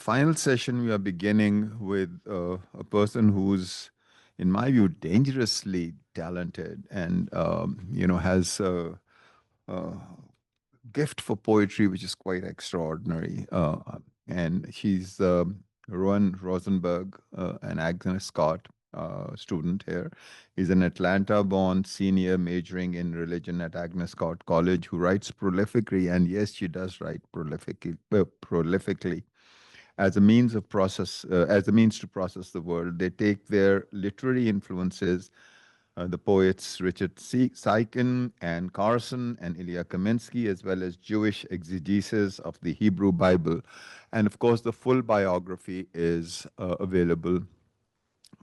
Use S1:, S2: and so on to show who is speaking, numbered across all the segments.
S1: final session, we are beginning with a person who's, in my view, dangerously talented and has a gift for poetry, which is quite extraordinary. And she's Rosenberg, an Agnes Scott student here. He's an Atlanta-born senior majoring in religion at Agnes Scott College who writes prolifically, and yes, she does write prolifically as a means to process the world. They take their literary influences, the poets Richard Seiken and Carson and Ilya Kaminsky, as well as Jewish exegesis of the Hebrew Bible. And of course, the full biography is available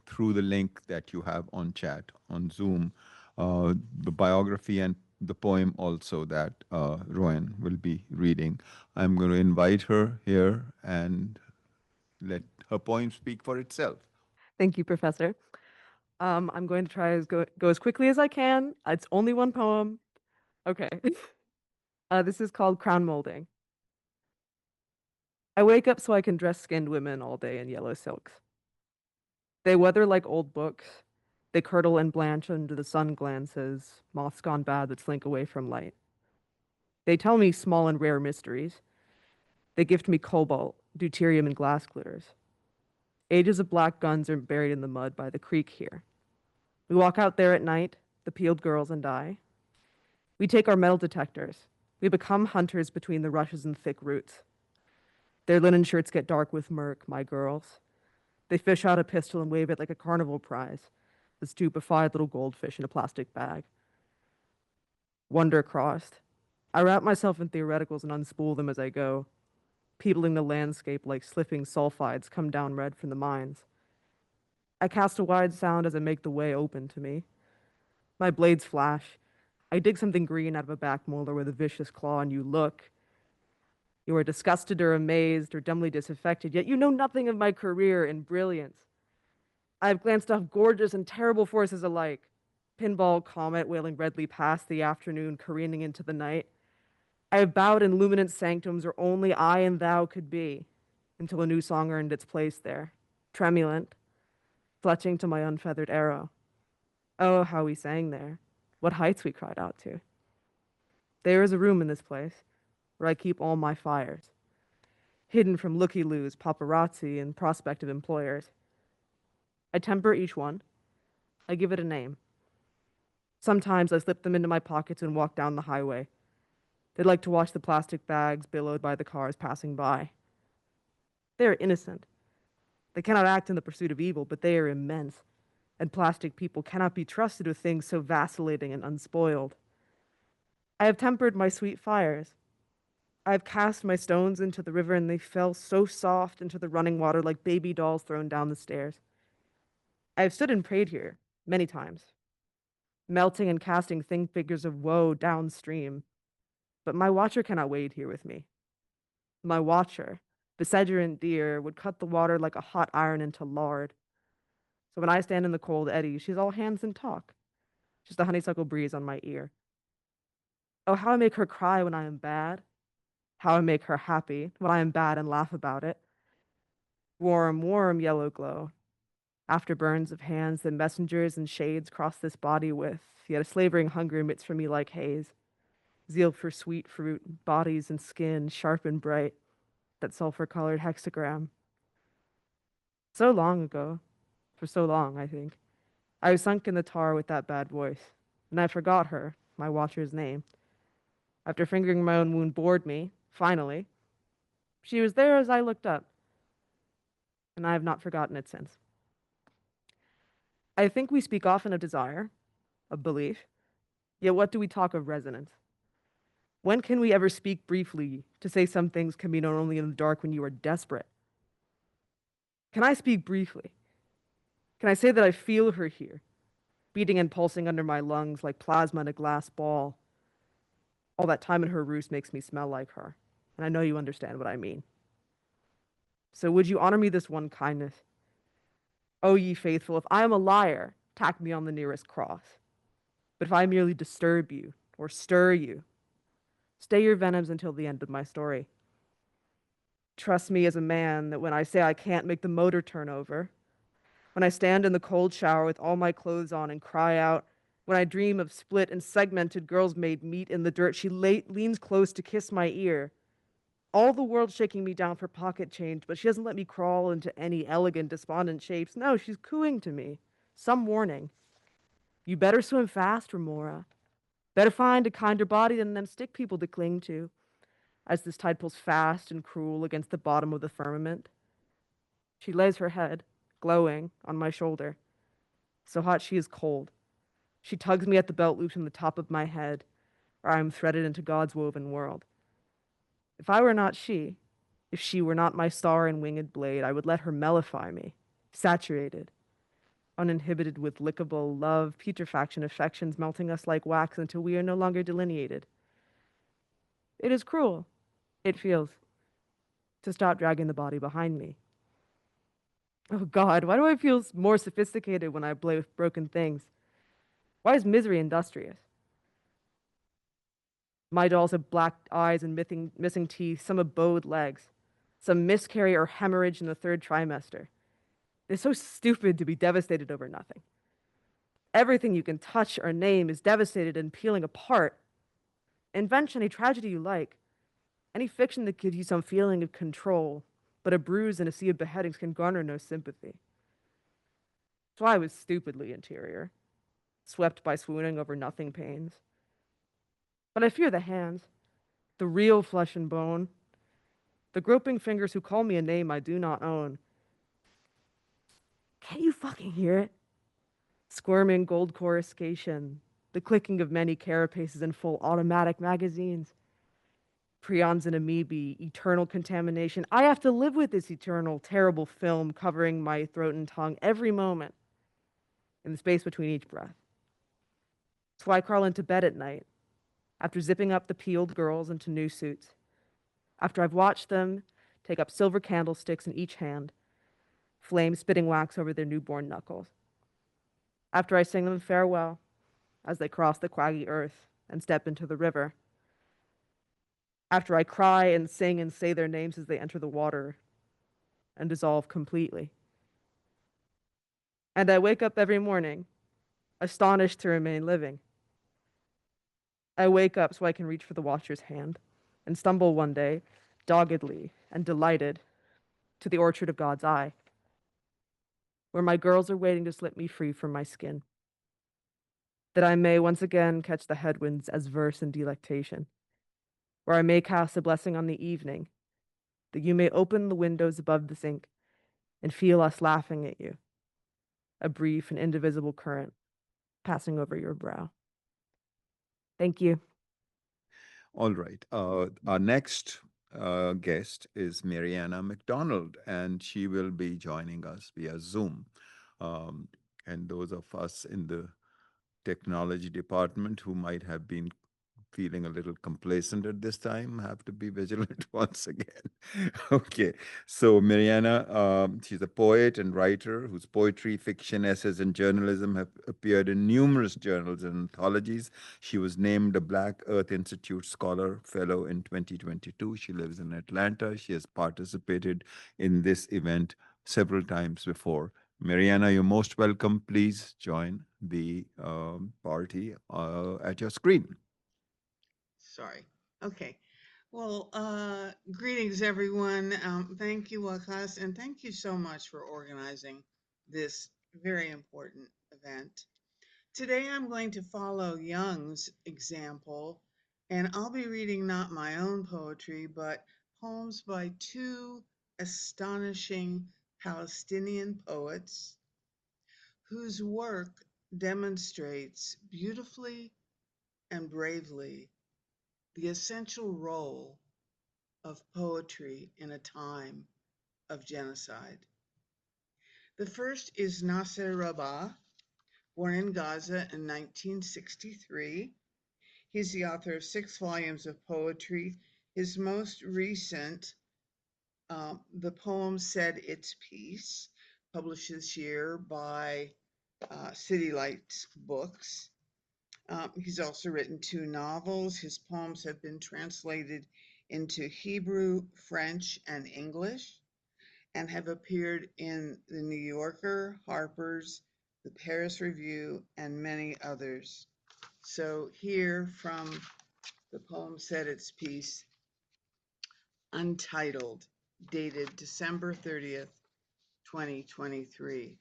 S1: through the link that you have on chat on Zoom. The biography and the poem also that Rowan will be reading. I'm going to invite her here and let her poem speak for itself.
S2: Thank you, Professor. I'm going to try go as quickly as I can. It's only one poem. Okay. This is called Crown Molding. I wake up so I can dress skinned women all day in yellow silks. They weather like old books. They curdle and blanch under the sun glances, moths gone bad that slink away from light. They tell me small and rare mysteries. They gift me cobalt, deuterium, and glass glitters. Ages of black guns are buried in the mud by the creek here. We walk out there at night, the peeled girls and I. We take our metal detectors. We become hunters between the rushes and thick roots. Their linen shirts get dark with murk, my girls. They fish out a pistol and wave it like a carnival prize, the stupefied little goldfish in a plastic bag. Wonder crossed. I wrap myself in theoreticals and unspool them as I go, peopling the landscape like slipping sulfides come down red from the mines. I cast a wide sound as I make the way open to me. My blades flash. I dig something green out of a back molar with a vicious claw, and you look. You are disgusted or amazed or dumbly disaffected, yet you know nothing of my career and brilliance. I have glanced off gorgeous and terrible forces alike. Pinball comet wailing redly past the afternoon, careening into the night. I have bowed in luminant sanctums where only I and thou could be, until a new song earned its place there, tremulant, fletching to my unfeathered arrow. Oh, how we sang there. What heights we cried out to. There is a room in this place where I keep all my fires, hidden from looky-loos, paparazzi, and prospective employers. I temper each one. I give it a name. Sometimes I slip them into my pockets and walk down the highway. They like to watch the plastic bags billowed by the cars passing by. They are innocent. They cannot act in the pursuit of evil, but they are immense, and plastic people cannot be trusted with things so vacillating and unspoiled. I have tempered my sweet fires. I have cast my stones into the river, and they fell so soft into the running water like baby dolls thrown down the stairs. I have stood and prayed here many times, melting and casting thin figures of woe downstream. But my watcher cannot wade here with me. My watcher, Vicegerent deer, would cut the water like a hot iron into lard. So when I stand in the cold eddy, she's all hands and talk, just a honeysuckle breeze on my ear. Oh, how I make her cry when I am bad. How I make her happy when I am bad and laugh about it. Warm, warm yellow glow. After burns of hands that messengers and shades cross this body with, yet a slavering hunger emits from me like haze. Zeal for sweet fruit, bodies and skin, sharp and bright, that sulfur-colored hexagram. So long ago, for so long, I think, I was sunk in the tar with that bad voice, and I forgot her, my watcher's name. After fingering my own wound bored me, finally, she was there as I looked up, and I have not forgotten it since. I think we speak often of desire, of belief, yet what do we talk of resonance? When can we ever speak briefly to say some things can be known only in the dark when you are desperate? Can I speak briefly? Can I say that I feel her here, beating and pulsing under my lungs like plasma in a glass ball? All that time in her roost makes me smell like her, and I know you understand what I mean. So would you honor me this one kindness? O ye faithful, if I am a liar, tack me on the nearest cross. But if I merely disturb you or stir you, stay your venoms until the end of my story. Trust me as a man that when I say I can't make the motor turn over, when I stand in the cold shower with all my clothes on and cry out, when I dream of split and segmented girls made meet in the dirt, she leans close to kiss my ear. All the world shaking me down for pocket change, but she doesn't let me crawl into any elegant, despondent shapes. No, she's cooing to me. Some warning. You better swim fast, Remora. Better find a kinder body than them stick people to cling to, as this tide pulls fast and cruel against the bottom of the firmament. She lays her head, glowing, on my shoulder. So hot she is cold. She tugs me at the belt loops from the top of my head, or I am threaded into God's woven world. If I were not she, if she were not my star and winged blade, I would let her mellify me, saturated, uninhibited with lickable love, putrefaction, affections melting us like wax until we are no longer delineated. It is cruel, it feels, to stop dragging the body behind me. Oh God, why do I feel more sophisticated when I play with broken things? Why is misery industrious? My dolls have black eyes and missing teeth, some have bowed legs, some miscarry or hemorrhage in the third trimester. It's so stupid to be devastated over nothing. Everything you can touch or name is devastated and peeling apart. Invent any tragedy you like, any fiction that gives you some feeling of control, but a bruise and a sea of beheadings can garner no sympathy. So I was stupidly interior, swept by swooning over nothing pains. But I fear the hands, the real flesh and bone, the groping fingers who call me a name I do not own. Can't you fucking hear it? Squirming gold coruscation, the clicking of many carapaces in full automatic magazines. Prions and amoebae, eternal contamination. I have to live with this eternal, terrible film covering my throat and tongue every moment in the space between each breath. That's why I crawl into bed at night, after zipping up the peeled girls into new suits, after I've watched them take up silver candlesticks in each hand, flame spitting wax over their newborn knuckles, after I sing them farewell as they cross the quaggy earth and step into the river, after I cry and sing and say their names as they enter the water and dissolve completely. And I wake up every morning, astonished to remain living. I wake up so I can reach for the watcher's hand and stumble one day, doggedly and delighted, to the orchard of God's eye, where my girls are waiting to slip me free from my skin, that I may once again catch the headwinds as verse and delectation, where I may cast a blessing on the evening, that you may open the windows above the sink and feel us laughing at you, a brief and indivisible current passing over your brow. Thank you.
S1: All right. Our next guest is Mariana McDonald, and she will be joining us via Zoom. Um, and those of us in the technology department who might have been feeling a little complacent at this time have to be vigilant once again. Okay, so Mariana, she's a poet and writer whose poetry, fiction, essays, and journalism have appeared in numerous journals and anthologies. She was named a Black Earth Institute Scholar Fellow in 2022. She lives in Atlanta. She has participated in this event several times before. Mariana, you're most welcome. Please join the party at your screen.
S3: Sorry. Okay. Well, greetings, everyone. Thank you, Wakas, and thank you so much for organizing this very important event. Today, I'm going to follow Young's example, and I'll be reading not my own poetry, but poems by two astonishing Palestinian poets whose work demonstrates beautifully and bravely the essential role of poetry in a time of genocide. The first is Nasser Rabah, born in Gaza in 1963. He's the author of 6 volumes of poetry. His most recent, the poem Said Its Piece, published this year by City Lights Books. He's also written 2 novels. His poems have been translated into Hebrew, French, and English, and have appeared in the New Yorker, Harper's, the Paris Review, and many others. So here from the poem said its piece, Untitled, dated December 30th, 2023.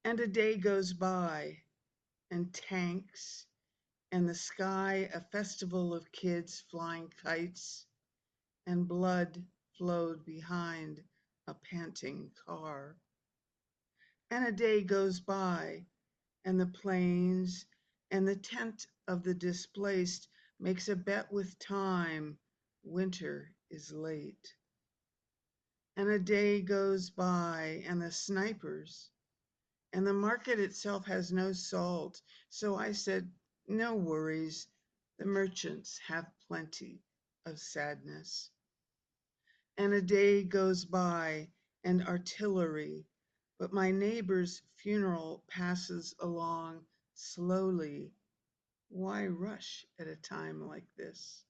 S3: And a day goes by, and tanks, and the sky a festival of kids flying kites, and blood flowed behind a panting car. And a day goes by, and the planes and the tent of the displaced makes a bet with time, winter is late. And a day goes by, and the snipers, and the market itself has no salt. So I said, no worries, the merchants have plenty of sadness. And a day goes by, and artillery, but my neighbor's funeral passes along slowly. Why rush at a time like this?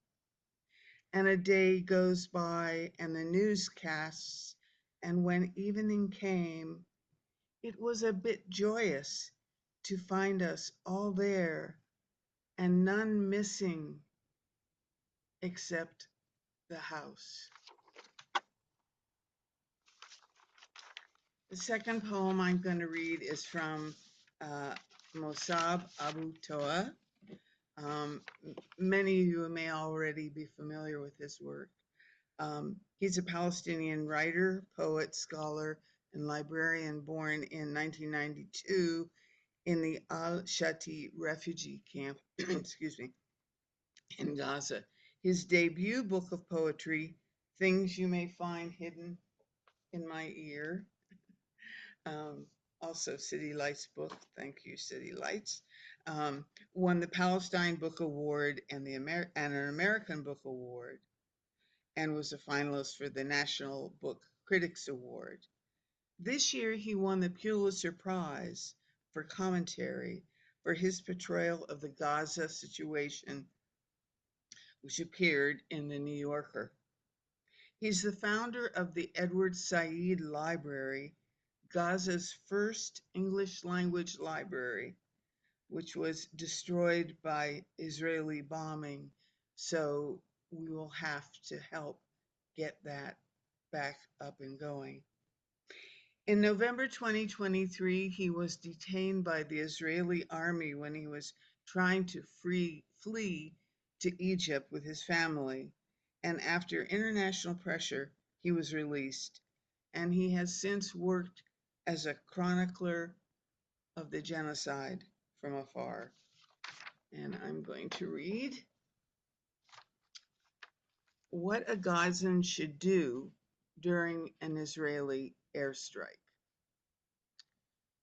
S3: And a day goes by, and the newscasts, and when evening came, it was a bit joyous to find us all there and none missing except the house. The second poem I'm going to read is from Mossab Abu Toa. Many of you may already be familiar with his work. He's a Palestinian writer, poet, scholar, and librarian born in 1992 in the Al-Shati refugee camp, excuse me, in Gaza. His debut book of poetry, Things You May Find Hidden in My Ear, um, also City Lights book, thank you City Lights, won the Palestine Book Award and and an American Book Award, and was a finalist for the National Book Critics Award. This year he won the Pulitzer Prize for commentary for his portrayal of the Gaza situation, which appeared in the New Yorker. He's the founder of the Edward Said Library, Gaza's first English language library, which was destroyed by Israeli bombing. So we will have to help get that back up and going. In November 2023, he was detained by the Israeli army when he was trying to flee to Egypt with his family. And after international pressure, he was released. And he has since worked as a chronicler of the genocide from afar. And I'm going to read what a Gazan should do during an Israeli airstrike.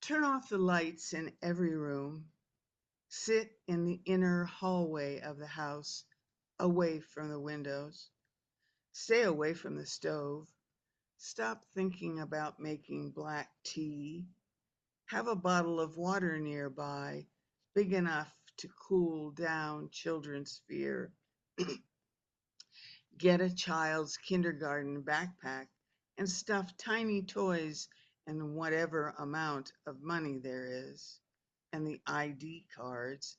S3: Turn off the lights in every room. Sit in the inner hallway of the house, away from the windows. Stay away from the stove. Stop thinking about making black tea. Have a bottle of water nearby, big enough to cool down children's fear. Get a child's kindergarten backpack and stuff tiny toys and whatever amount of money there is, and the ID cards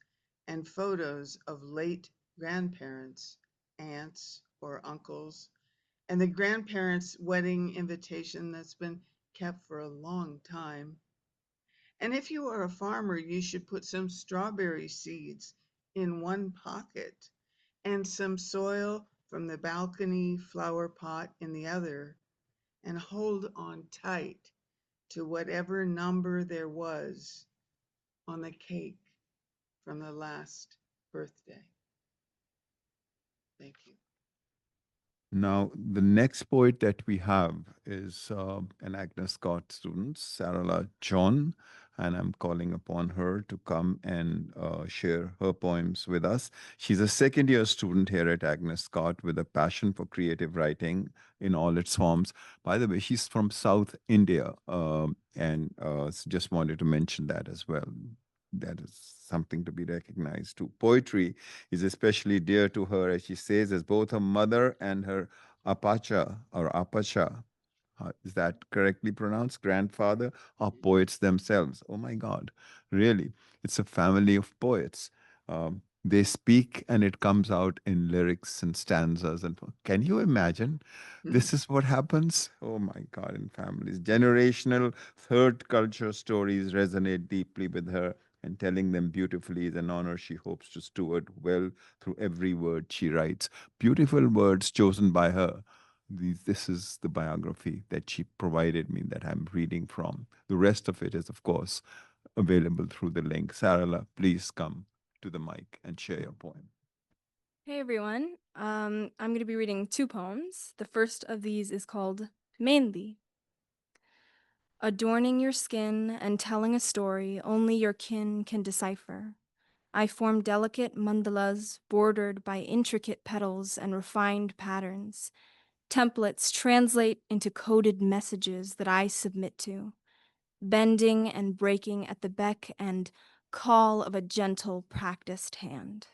S3: and photos of late grandparents, aunts, or uncles, and the grandparents' wedding invitation that's been kept for a long time. And if you are a farmer, you should put some strawberry seeds in one pocket and some soil from the balcony flower pot in the other, and hold on tight to whatever number there was on the cake from the last birthday. Thank you.
S1: Now, the next poet that we have is an Agnes Scott student, Sarala John, and I'm calling upon her to come and share her poems with us. She's a second year student here at Agnes Scott with a passion for creative writing in all its forms. By the way, she's from South India, and just wanted to mention that as well. that is something to be recognized too. Poetry is especially dear to her, as she says, as both her mother and her apacha or apacha, is that correctly pronounced? Grandfather are poets themselves. Oh my God, really? It's a family of poets. They speak and it comes out in lyrics and stanzas. And can you imagine? This is what happens. Oh my God, in families. Generational third culture stories resonate deeply with her, and telling them beautifully is an honor she hopes to steward well through every word she writes. Beautiful words chosen by her. This is the biography that she provided me that I'm reading from. The rest of it is, of course, available through the link. Sarala, please come to the mic and share your poem.
S4: Hey everyone, I'm going to be reading two poems. The first of these is called Mainly. Adorning your skin and telling a story only your kin can decipher. I form delicate mandalas bordered by intricate petals and refined patterns. Templates translate into coded messages that I submit to, bending and breaking at the beck and call of a gentle, practiced hand.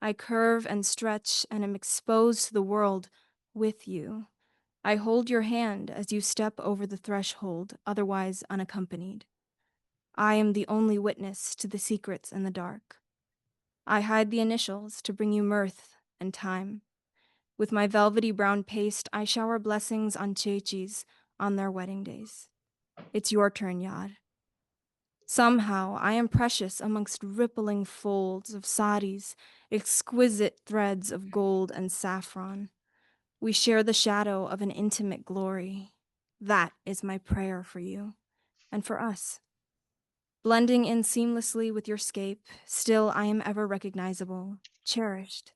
S4: I curve and stretch and am exposed to the world with you. I hold your hand as you step over the threshold, otherwise unaccompanied. I am the only witness to the secrets in the dark. I hide the initials to bring you mirth and time. With my velvety brown paste, I shower blessings on Chechis on their wedding days. It's your turn, Yad. Somehow, I am precious amongst rippling folds of saris, exquisite threads of gold and saffron. We share the shadow of an intimate glory. That is my prayer for you and for us. Blending in seamlessly with your scape, still I am ever recognizable, cherished.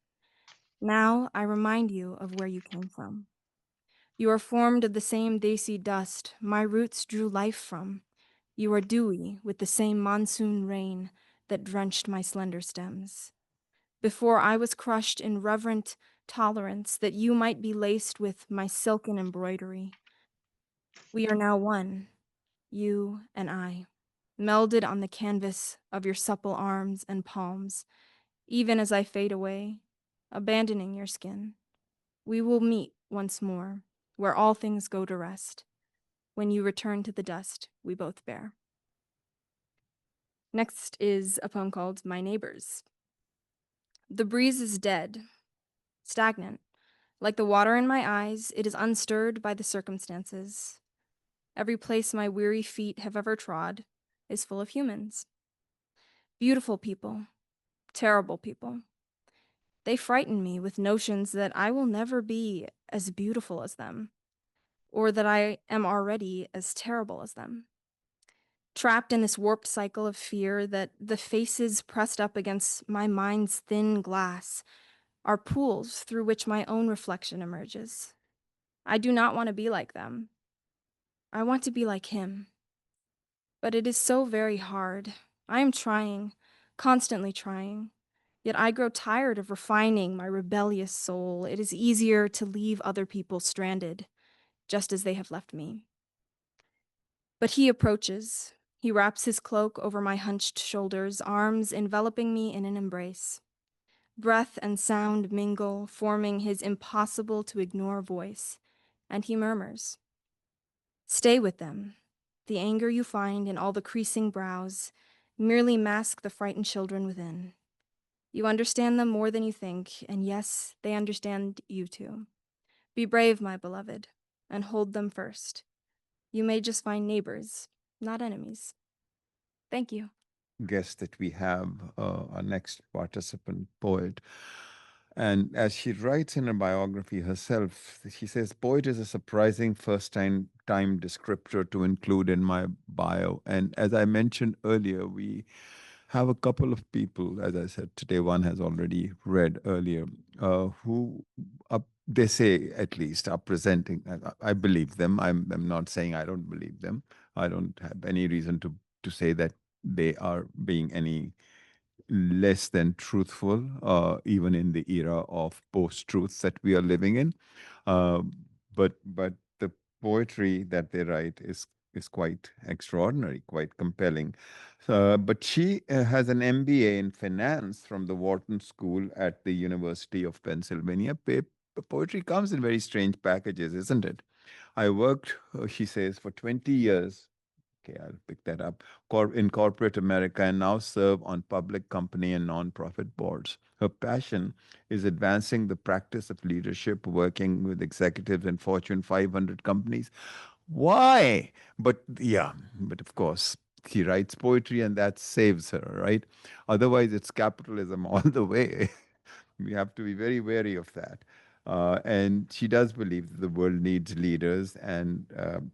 S4: Now I remind you of where you came from. You are formed of the same desi dust my roots drew life from. You are dewy with the same monsoon rain that drenched my slender stems. Before I was crushed in reverent tolerance that you might be laced with my silken embroidery. We are now one, you and I, melded on the canvas of your supple arms and palms, even as I fade away, abandoning your skin. We will meet once more, where all things go to rest, when you return to the dust we both bear. Next is a poem called My Neighbors. The breeze is dead, stagnant. Like the water in my eyes, it is unstirred by the circumstances. Every place my weary feet have ever trod is full of humans. Beautiful people, terrible people. They frighten me with notions that I will never be as beautiful as them, or that I am already as terrible as them. Trapped in this warped cycle of fear that the faces pressed up against my mind's thin glass are pools through which my own reflection emerges. I do not want to be like them. I want to be like him. But it is so very hard. I am trying, constantly trying. Yet I grow tired of refining my rebellious soul. It is easier to leave other people stranded, just as they have left me. But he approaches. He wraps his cloak over my hunched shoulders, arms enveloping me in an embrace. Breath and sound mingle, forming his impossible to ignore voice, and he murmurs, "Stay with them. The anger you find in all the creasing brows merely mask the frightened children within. You understand them more than you think, and yes, they understand you too. Be brave, my beloved, and hold them first. You may just find neighbors, not enemies." Thank you.
S1: Guest that we have, our next participant poet. And as she writes in her biography herself, she says, poet is a surprising first time descriptor to include in my bio. And as I mentioned earlier, we have a couple of people, as I said today, one has already read earlier, who are, they say at least, are presenting. I believe them. I'm not saying I don't believe them. I don't have any reason to say that they are being any less than truthful, even in the era of post-truths that we are living in. Uh, but the poetry that they write is quite extraordinary, quite compelling. But she has an MBA in finance from the Wharton School at the University of Pennsylvania. Poetry comes in very strange packages, isn't it? I worked, she says, for 20 years. Okay, I'll pick that up. In corporate America and now serve on public company and nonprofit boards. Her passion is advancing the practice of leadership, working with executives in Fortune 500 companies. Why? But yeah, but of course, she writes poetry and that saves her, right? Otherwise, it's capitalism all the way. We have to be very wary of that. And she does believe that the world needs leaders, and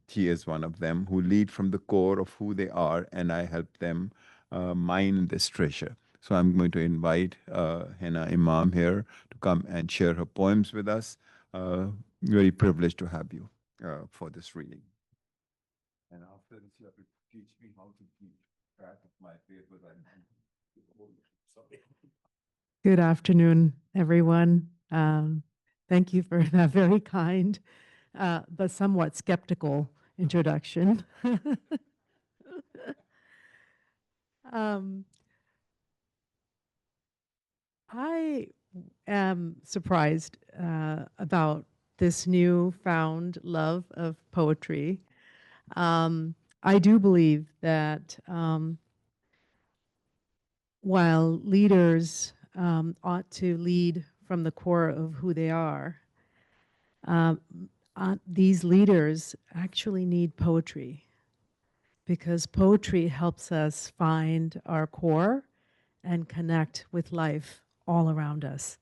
S1: she is one of them who lead from the core of who they are, and I help them mine this treasure. So I'm going to invite Henna Imam here to come and share her poems with us. Very privileged to have you for this reading. And after this, you have to teach me how to keep track of my papers. Sorry.
S5: Good afternoon, everyone. Thank you for that very kind, but somewhat skeptical introduction. I am surprised about this newfound love of poetry. I do believe that while leaders ought to lead from the core of who they are, these leaders actually need poetry, because poetry helps us find our core and connect with life all around us.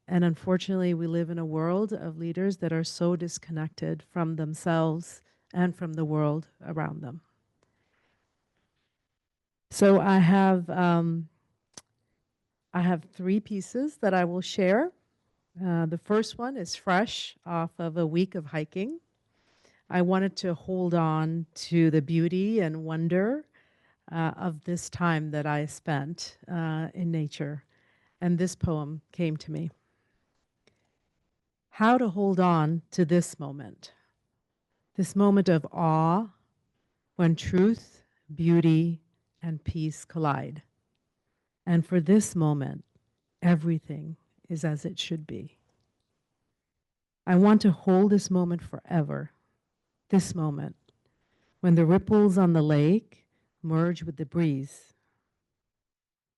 S5: And unfortunately, we live in a world of leaders that are so disconnected from themselves and from the world around them. So I have 3 pieces that I will share. The first one is fresh off of a week of hiking. I wanted to hold on to the beauty and wonder of this time that I spent in nature. And this poem came to me. How to hold on to this moment of awe when truth, beauty, and peace collide. And for this moment, everything is as it should be. I want to hold this moment forever, this moment, when the ripples on the lake merge with the breeze.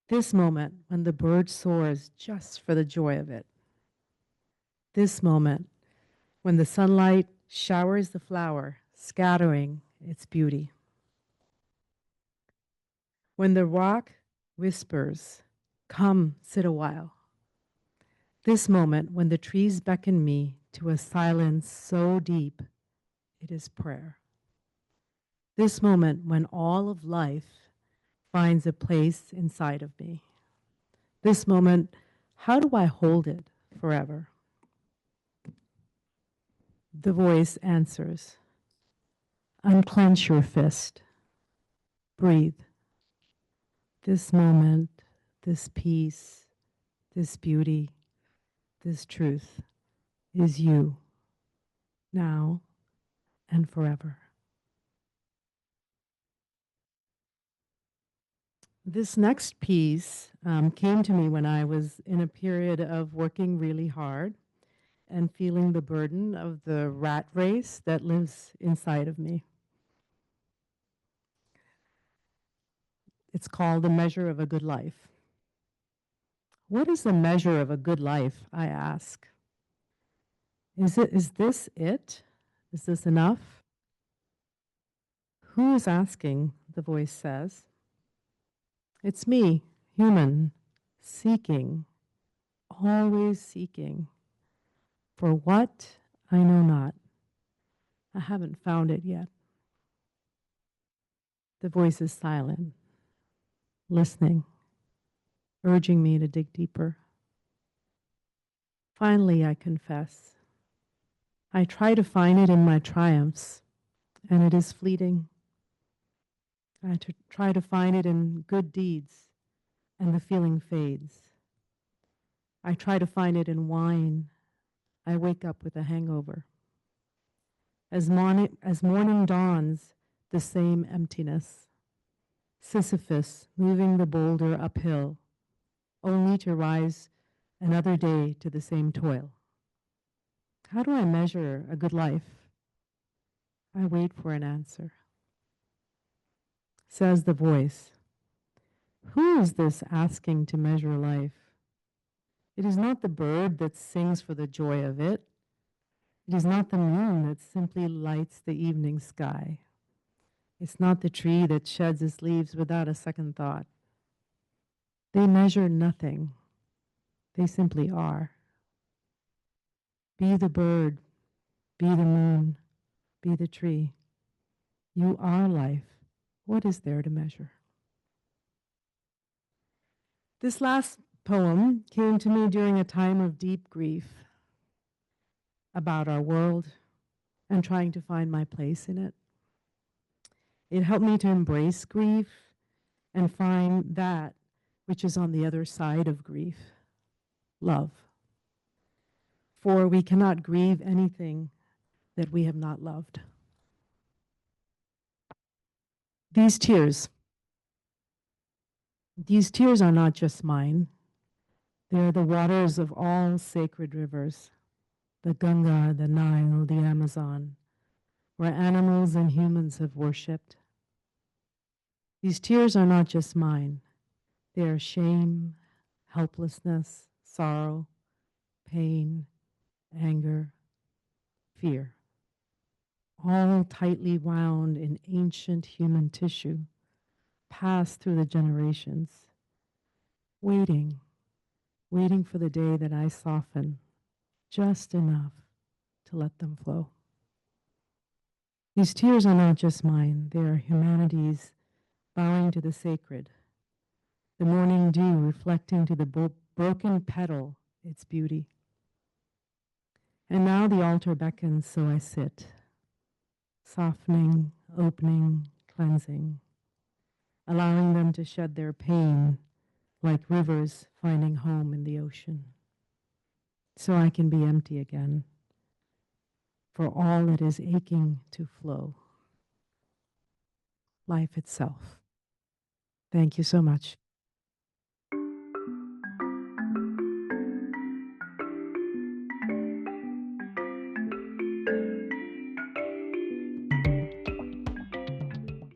S5: This moment when the bird soars just for the joy of it. This moment when the sunlight showers the flower, scattering its beauty. When the rock whispers, "Come, sit a while." This moment when the trees beckon me to a silence so deep, it is prayer. This moment when all of life finds a place inside of me. This moment, how do I hold it forever? The voice answers, unclench your fist, breathe. This moment, this peace, this beauty, this truth is you, now and forever. This next piece came to me when I was in a period of working really hard and feeling the burden of the rat race that lives inside of me. It's called The Measure of a Good Life. What is the measure of a good life, I ask? Is this it? Is this enough? Who is asking? The voice says. It's me, human, seeking, always seeking. For what? I know not. I haven't found it yet. The voice is silent, listening, urging me to dig deeper. Finally, I confess. I try to find it in my triumphs, and it is fleeting. I try to find it in good deeds, and the feeling fades. I try to find it in wine. I wake up with a hangover. As morning dawns, the same emptiness. Sisyphus moving the boulder uphill, only to rise another day to the same toil. How do I measure a good life? I wait for an answer. Says the voice, who is this asking to measure life? It is not the bird that sings for the joy of it. It is not the moon that simply lights the evening sky. It's not the tree that sheds its leaves without a second thought. They measure nothing. They simply are. Be the bird, be the moon, be the tree. You are life. What is there to measure? This last poem came to me during a time of deep grief about our world and trying to find my place in it. It helped me to embrace grief and find that which is on the other side of grief, love. For we cannot grieve anything that we have not loved. These tears are not just mine. They are the waters of all sacred rivers, the Ganga, the Nile, the Amazon, where animals and humans have worshipped. These tears are not just mine. They are shame, helplessness, sorrow, pain, anger, fear, all tightly wound in ancient human tissue, passed through the generations, waiting for the day that I soften just enough to let them flow. These tears are not just mine. They are humanity's bowing to the sacred, the morning dew reflecting to the broken petal its beauty. And now the altar beckons, so I sit, softening, opening, cleansing, allowing them to shed their pain like rivers finding home in the ocean, so I can be empty again for all that is aching to flow, life itself. Thank you so much.